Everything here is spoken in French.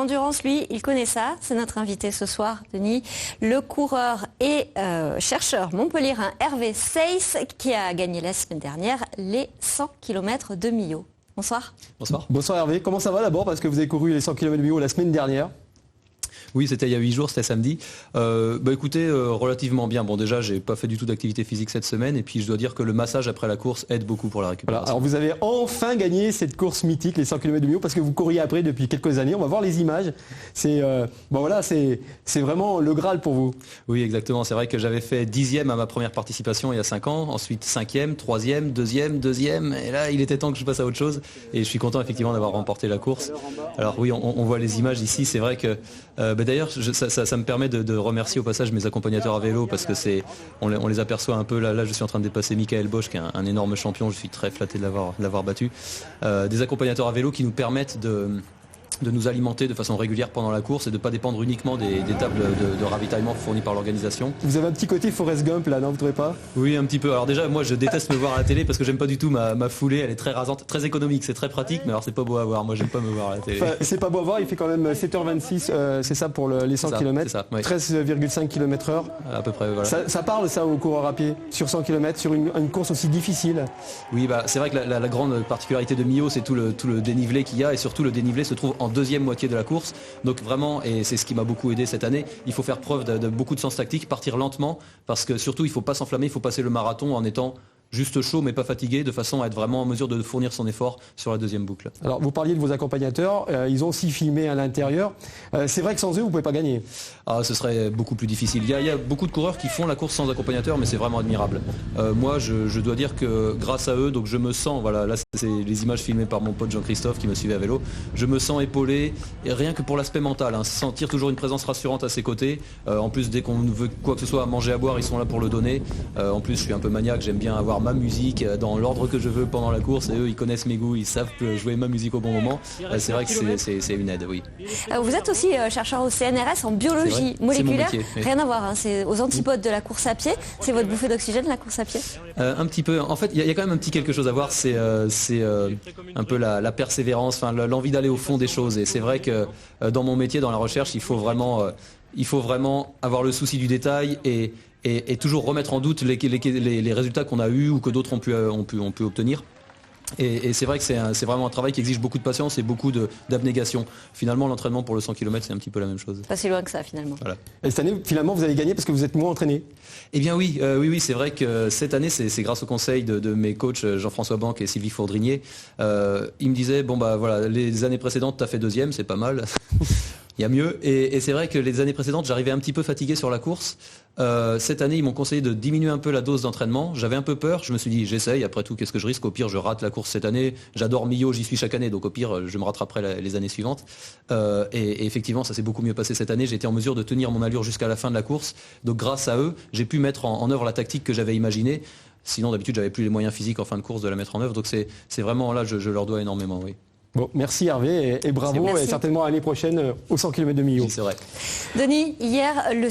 l'endurance, lui, il connaît ça. C'est notre invité ce soir, Denis. Le coureur et chercheur montpelliérain Hervé Seyss qui a gagné la semaine dernière les 100 km de Millau. Bonsoir. Bonsoir. Bonsoir Hervé. Comment ça va d'abord? Parce que vous avez couru les 100 km de Millau la semaine dernière. Oui, c'était il y a 8 jours, c'était samedi. Écoutez, relativement bien. Bon, déjà, j'ai pas fait du tout d'activité physique cette semaine. Et puis, je dois dire que le massage après la course aide beaucoup pour la récupération. Voilà. Alors, vous avez enfin gagné cette course mythique, les 100 km de Millau, parce que vous couriez après depuis quelques années. On va voir les images. C'est vraiment le Graal pour vous. Oui, exactement. C'est vrai que j'avais fait 10e à ma première participation il y a 5 ans. Ensuite, 5e, 3e, 2e. Et là, il était temps que je passe à autre chose. Et je suis content, effectivement, d'avoir remporté la course. Alors oui, on voit les images ici. C'est vrai que... D'ailleurs, ça me permet de remercier au passage mes accompagnateurs à vélo parce que on les aperçoit un peu. Là, je suis en train de dépasser Michael Bosch, qui est un énorme champion. Je suis très flatté de l'avoir battu. Des accompagnateurs à vélo qui nous permettent de nous alimenter de façon régulière pendant la course et de ne pas dépendre uniquement des tables de ravitaillement fournies par l'organisation. Vous avez un petit côté Forrest Gump là, non, vous ne trouvez pas? Oui, un petit peu. Alors déjà, moi je déteste me voir à la télé parce que j'aime pas du tout ma foulée, elle est très rasante, très économique, c'est très pratique, mais alors c'est pas beau à voir, moi j'aime pas me voir à la télé. Enfin, c'est pas beau à voir, il fait quand même 7h26, c'est ça pour les 100 km, ça, oui. 13,5 km/h. À peu près, voilà. Ça parle ça aux coureurs à pied, sur 100 km, sur une course aussi difficile? Oui, c'est vrai que la grande particularité de Millau, c'est tout le dénivelé qu'il y a, et surtout le dénivelé se trouve en deuxième moitié de la course. Donc vraiment, et c'est ce qui m'a beaucoup aidé cette année, il faut faire preuve de beaucoup de sens tactique, partir lentement, parce que surtout il ne faut pas s'enflammer, il faut passer le marathon en étant juste chaud mais pas fatigué, de façon à être vraiment en mesure de fournir son effort sur la deuxième boucle. Alors vous parliez de vos accompagnateurs, ils ont aussi filmé à l'intérieur. C'est vrai que sans eux vous ne pouvez pas gagner. Ah, ce serait beaucoup plus difficile. Il y a beaucoup de coureurs qui font la course sans accompagnateur, mais c'est vraiment admirable. Moi je dois dire que grâce à eux, donc je me sens, voilà, là c'est les images filmées par mon pote Jean-Christophe qui me suivait à vélo, je me sens épaulé, et rien que pour l'aspect mental, sentir toujours une présence rassurante à ses côtés. En plus, dès qu'on veut quoi que ce soit à manger, à boire, ils sont là pour le donner. En plus, je suis un peu maniaque, j'aime bien avoir ma musique dans l'ordre que je veux pendant la course, et eux ils connaissent mes goûts, ils savent jouer ma musique au bon moment. C'est vrai que c'est une aide, oui. Vous êtes aussi chercheur au CNRS en biologie moléculaire, métier, oui. Rien à voir, c'est aux antipodes de la course à pied. C'est votre bouffée d'oxygène, la course à pied? Un petit peu, en fait il y a quand même un petit quelque chose à voir, c'est un peu la persévérance, l'envie d'aller au fond des choses, et c'est vrai que dans mon métier, dans la recherche, il faut vraiment avoir le souci du détail et toujours remettre en doute les résultats qu'on a eus ou que d'autres ont pu obtenir. Et c'est vrai que c'est vraiment un travail qui exige beaucoup de patience et beaucoup d'abnégation. Finalement, l'entraînement pour le 100 km, c'est un petit peu la même chose. Pas si loin que ça, finalement. Voilà. Et cette année, finalement, vous avez gagné parce que vous êtes moins entraîné? Eh bien oui, c'est vrai que cette année, c'est grâce au conseil de mes coachs Jean-François Banque et Sylvie Fourdrinier. Ils me disaient, voilà, les années précédentes, tu as fait deuxième, c'est pas mal. Il y a mieux. Et c'est vrai que les années précédentes, j'arrivais un petit peu fatigué sur la course. Cette année, ils m'ont conseillé de diminuer un peu la dose d'entraînement. J'avais un peu peur. Je me suis dit, j'essaye. Après tout, qu'est-ce que je risque? Au pire, je rate la course cette année. J'adore Millau, j'y suis chaque année. Donc au pire, je me rattraperai les années suivantes. Et effectivement, ça s'est beaucoup mieux passé cette année. J'ai été en mesure de tenir mon allure jusqu'à la fin de la course. Donc grâce à eux, j'ai pu mettre en œuvre la tactique que j'avais imaginée. Sinon, d'habitude, j'avais plus les moyens physiques en fin de course de la mettre en œuvre. Donc c'est vraiment là, je leur dois énormément, oui. Bon, merci Hervé et bravo, Merci. et certainement à l'année prochaine au 100 km de Millau. Oui, c'est vrai. Denis, hier, le